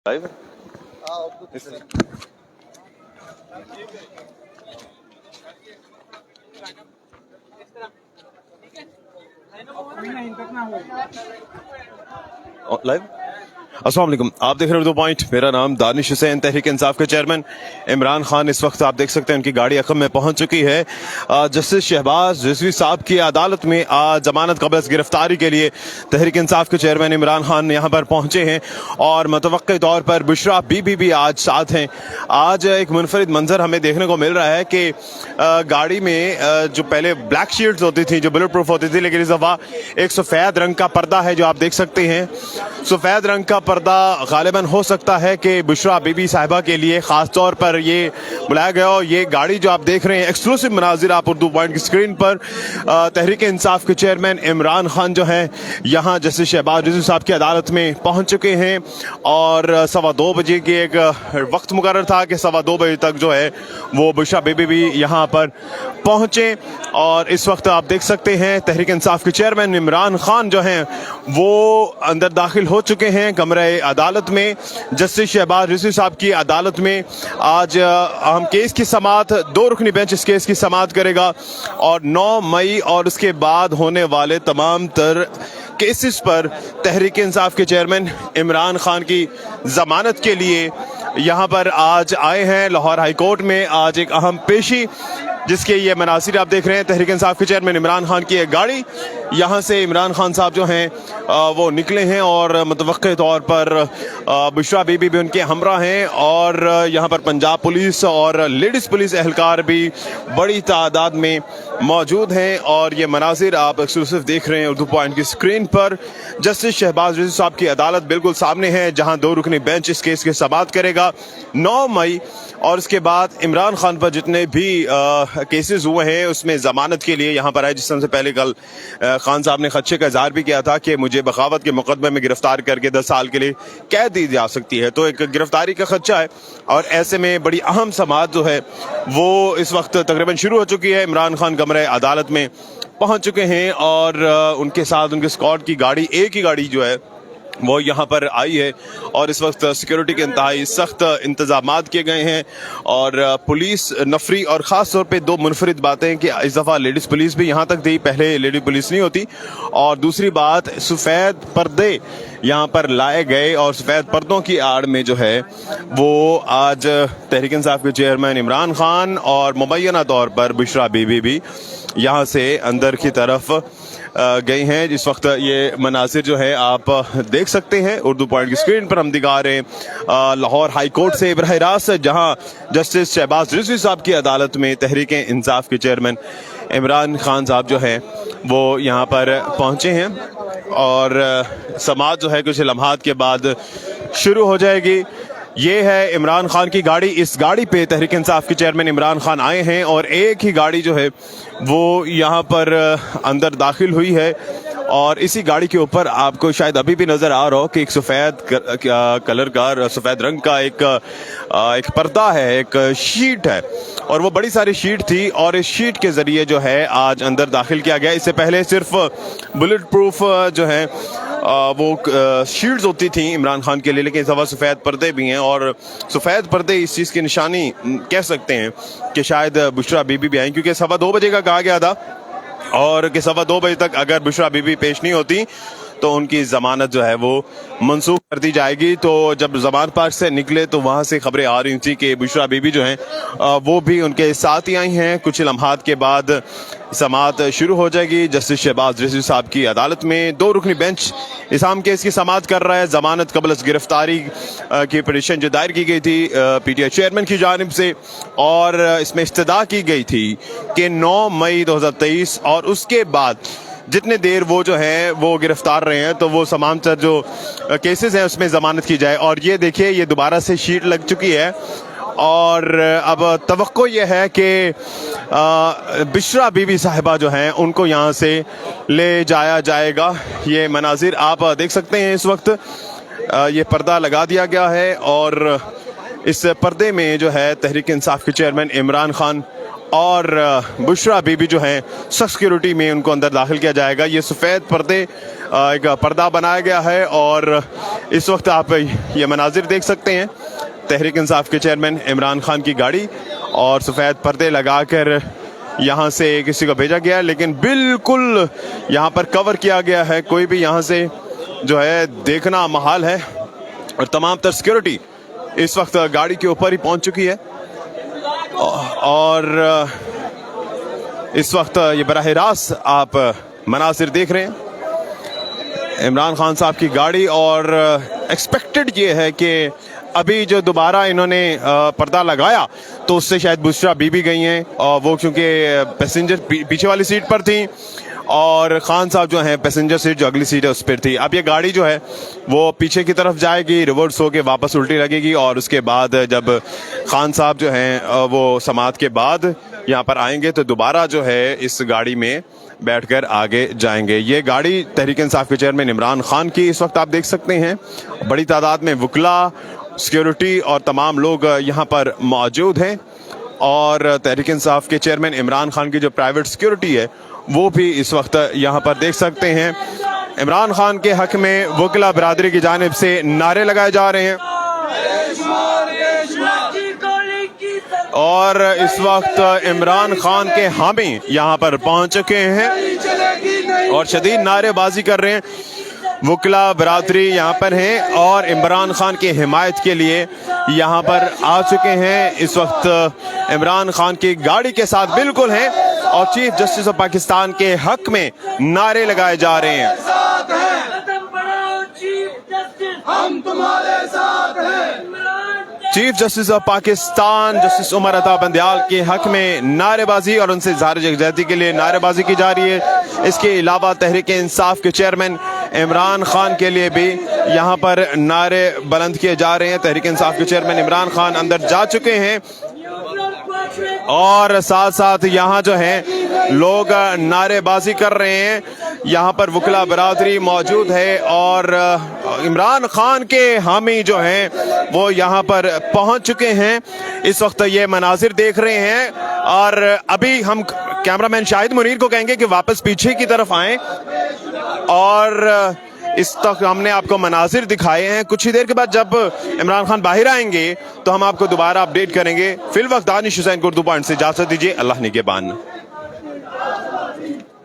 Live live अस्सलाम वालेकुम, आप देख रहे हो 2 पॉइंट। मेरा नाम दानिश हुसैन, तहरीक इंसाफ के चेयरमैन इमरान खान इस वक्त आप देख सकते हैं उनकी गाड़ी अखम में पहुंच चुकी है। जस्टिस शहबाज रिजवी साहब की अदालत में आज जमानत कबल गिरफ्तारी के लिए तहरीक इंसाफ के चेयरमैन इमरान खान यहाँ पर पहुंचे हैं और मुतवक्के तौर पर बुशरा बीबी भी आज साथ हैं। आज एक मुनफरिद मंजर हमें देखने को मिल रहा है कि गाड़ी में जो पहले ब्लैक शीट्स होती थी जो बुलेट प्रूफ होती थी, लेकिन इस दफ़ा एक सफ़ेद रंग का पर्दा है जो आप देख सकते हैं। सफ़ेद रंग का पर्दा गालिबन हो सकता है कि बुशरा बीबी साहिबा के लिए ख़ास तौर पर ये बुलाया गया हो। ये गाड़ी जो आप देख रहे हैं एक्सक्लूसिव मनाजिर आप उर्दू पॉइंट की स्क्रीन पर तहरीक इंसाफ के चेयरमैन इमरान खान जो है यहाँ जस्टिस शहबाज रिजवी साहब की अदालत में पहुँच चुके हैं और 2:15 बजे की एक वक्त मुकर्रर था कि 2:15 बजे तक जो है वो बुशरा बीबी भी यहाँ पर पहुँचे। और इस वक्त आप देख सकते हैं तहरीक इंसाफ के चेयरमैन इमरान खान जो हैं वो अंदर दाखिल हो चुके हैं कमरे अदालत में। जस्टिस शहबाज रिजवी साहब की अदालत में आज अहम केस की समाअत 2 रुकनी बेंच इस केस की समाअत करेगा और 9 मई और उसके बाद होने वाले तमाम तर केसेस पर तहरीक इंसाफ के चेयरमैन इमरान खान की जमानत के लिए यहाँ पर आज आए हैं। लाहौर हाई कोर्ट में आज एक अहम पेशी जिसके ये मनासिर आप देख रहे हैं। तहरीक इंसाफ के चेयरमैन इमरान खान की एक गाड़ी यहाँ से इमरान खान साहब जो हैं वो निकले हैं और मुतवक्के तौर पर बुशरा बीबी भी उनके हमरा हैं और यहाँ पर पंजाब पुलिस और लेडीज़ पुलिस एहलकार भी बड़ी तादाद में मौजूद हैं। और ये मनासिर आप एक्सक्लूसिव देख रहे हैं उर्दू पॉइंट की स्क्रीन पर। जस्टिस शहबाज रिजवी साहब की अदालत बिल्कुल सामने है जहाँ 2 रुकनी बेंच इस केस की समाअत करेगा 9 मई और उसके बाद इमरान खान पर जितने भी केसेस हुए हैं उसमें जमानत के लिए यहाँ पर आए। जिस तरह से पहले कल खान साहब ने खदशे का इजहार भी किया था कि मुझे बगावत के मुकदमे में गिरफ्तार करके 10 साल के लिए कैद दी जा सकती है, तो एक गिरफ्तारी का खदशा है और ऐसे में बड़ी अहम समाअत जो है वो इस वक्त तकरीबन शुरू हो चुकी है। इमरान खान कमरे अदालत में पहुँच चुके हैं और उनके साथ उनके स्क्वाड की गाड़ी एक ही गाड़ी जो है वो यहाँ पर आई है और इस वक्त सिक्योरिटी के इंतहाई सख्त इंतजामात किए गए हैं और पुलिस नफरी और ख़ास तौर पे 2 मुनफरिद बातें कि इस दफ़ा लेडीज़ पुलिस भी यहाँ तक थी, पहले लेडी पुलिस नहीं होती। और दूसरी बात सफ़ेद पर्दे यहाँ पर लाए गए और सफ़ेद पर्दों की आड़ में जो है वो आज तहरीक इंसाफ के चेयरमैन इमरान खान और मुबैना तौर पर बुशरा बीबी भी यहाँ से अंदर की तरफ गई हैं। जिस वक्त ये मनासिर जो है आप देख सकते हैं उर्दू पॉइंट की स्क्रीन पर हम दिखा रहे हैं लाहौर हाई कोर्ट से बरह रास्त जहां जस्टिस शहबाज रिजवी साहब की अदालत में तहरीक इंसाफ के चेयरमैन इमरान खान साहब जो है वो यहाँ पर पहुँचे हैं और समाअत जो है कुछ लम्हात के बाद शुरू हो जाएगी। ये है इमरान खान की गाड़ी, इस गाड़ी पे तहरीक इंसाफ के चेयरमैन इमरान खान आए हैं और एक ही गाड़ी जो है वो यहाँ पर अंदर दाखिल हुई है और इसी गाड़ी के ऊपर आपको शायद अभी भी नज़र आ रहा हो कि एक सफ़ेद कलर का सफ़ेद रंग का एक पर्दा है, एक शीट है और वो बड़ी सारी शीट थी और इस शीट के ज़रिए जो है आज अंदर दाखिल किया गया। इससे पहले सिर्फ बुलेट प्रूफ जो है वो शीट्स होती थी इमरान खान के लिए, लेकिन इस दफ़ा सफ़ेद पर्दे भी हैं और सफ़ेद पर्दे इस चीज़ की निशानी कह सकते हैं कि शायद बुशरा बीबी भी आई, क्योंकि 2:15 बजे का कहा गया था और कि 2:15 बजे तक अगर बुशरा बीबी पेश नहीं होती तो उनकी ज़मानत जो है वो मनसूख कर दी जाएगी। तो जब ज़मानत पार्क से निकले तो वहाँ से खबरें आ रही थी कि बुशरा बीबी जो हैं वो भी उनके साथ ही आई हैं। कुछ लम्हात के बाद समाअत शुरू हो जाएगी। जस्टिस शहबाज रिजवी साहब की अदालत में 2 रुकनी बेंच इस अहम केस की समाअत कर रहा है। ज़मानत कबल गिरफ्तारी की पिटीशन जो दायर की गई थी PTI चेयरमैन की जानिब से और इसमें इस्तदा की गई थी कि 9 मई 2023 और उसके बाद जितने देर वो जो है वो गिरफ्तार रहे हैं तो वो तमाम जो केसेस हैं उसमें ज़मानत की जाए। और ये देखिए ये दोबारा से शीट लग चुकी है और अब तवक्को ये है कि बुशरा बीबी साहिबा जो हैं उनको यहाँ से ले जाया जाएगा। ये मनाजिर आप देख सकते हैं इस वक्त ये पर्दा लगा दिया गया है और इस पर्दे में जो है तहरीक इंसाफ के चेयरमैन इमरान खान اور بشرا بیوی جو ہیں سخت سیکورٹی میں ان کو اندر داخل کیا جائے گا. یہ سفید پردے ایک پردہ بنایا گیا ہے اور اس وقت آپ یہ مناظر دیکھ سکتے ہیں. تحریک انصاف کے چیئرمین عمران خان کی گاڑی اور سفید پردے لگا کر یہاں سے کسی کو بھیجا گیا ہے، لیکن بالکل یہاں پر کور کیا گیا ہے، کوئی بھی یہاں سے جو ہے دیکھنا محال ہے اور تمام تر سیکورٹی اس وقت گاڑی کے اوپر ہی پہنچ چکی ہے. اور اس وقت یہ براہ راست آپ مناظر دیکھ رہے ہیں عمران خان صاحب کی گاڑی. اور ایکسپیکٹڈ یہ ہے کہ ابھی جو دوبارہ انہوں نے پردہ لگایا تو اس سے شاید بشرا بیوی گئی ہیں، اور وہ کیونکہ پیسنجر پیچھے والی سیٹ پر تھیں اور خان صاحب جو ہیں پیسنجر سیٹ جو اگلی سیٹ ہے اس پر تھی. اب یہ گاڑی جو ہے وہ پیچھے کی طرف جائے گی، ریورس ہو کے واپس الٹی لگے گی، اور اس کے بعد جب خان صاحب جو ہیں وہ سماعت کے بعد یہاں پر آئیں گے تو دوبارہ جو ہے اس گاڑی میں بیٹھ کر آگے جائیں گے. یہ گاڑی تحریک انصاف کے چیئرمین عمران خان کی اس وقت آپ دیکھ سکتے ہیں. بڑی تعداد میں وکلا، سیکورٹی اور تمام لوگ یہاں پر موجود ہیں، اور تحریک انصاف کے چیئرمین عمران خان کی جو پرائیویٹ سیکورٹی ہے وہ بھی اس وقت یہاں پر دیکھ سکتے ہیں. عمران خان کے حق میں وکلا برادری کی جانب سے نعرے لگائے جا رہے ہیں، اور اس وقت عمران خان کے حامی یہاں پر پہنچ چکے ہیں اور شدید نعرے بازی کر رہے ہیں. وکلا برادری یہاں پر ہیں اور عمران خان کی حمایت کے لیے یہاں پر آ چکے ہیں. اس وقت عمران خان کی گاڑی کے ساتھ بالکل ہیں اور چیف جسٹس آف پاکستان کے حق میں نعرے لگائے جا رہے ہیں. ہم تمہارے ساتھ ہیں. Chief justice of Pakistan justice Umar Ata Bandial کے حق میں نعرے بازی اور ان سے اظہار یکجہتی کے لیے نعرے بازی کی جا رہی ہے. اس کے علاوہ تحریک انصاف کے چیئرمین عمران خان کے لیے بھی یہاں پر نعرے بلند کیے جا رہے ہیں. تحریک انصاف کے چیئرمین عمران خان اندر جا چکے ہیں اور ساتھ ساتھ یہاں جو ہیں لوگ نعرے بازی کر رہے ہیں. یہاں پر وکلا برادری موجود ہے اور عمران خان کے حامی جو ہیں وہ یہاں پر پہنچ چکے ہیں. اس وقت یہ مناظر دیکھ رہے ہیں اور ابھی ہم کیمرامین شاہد منیر کو کہیں گے کہ واپس پیچھے کی طرف آئیں، اور اس تک ہم نے آپ کو مناظر دکھائے ہیں. کچھ ہی دیر کے بعد جب عمران خان باہر آئیں گے تو ہم آپ کو دوبارہ اپڈیٹ کریں گے. فی الوقت دانش حسین کو اردو پوائنٹ سے اجازت دیجیے. اللہ نگہبان.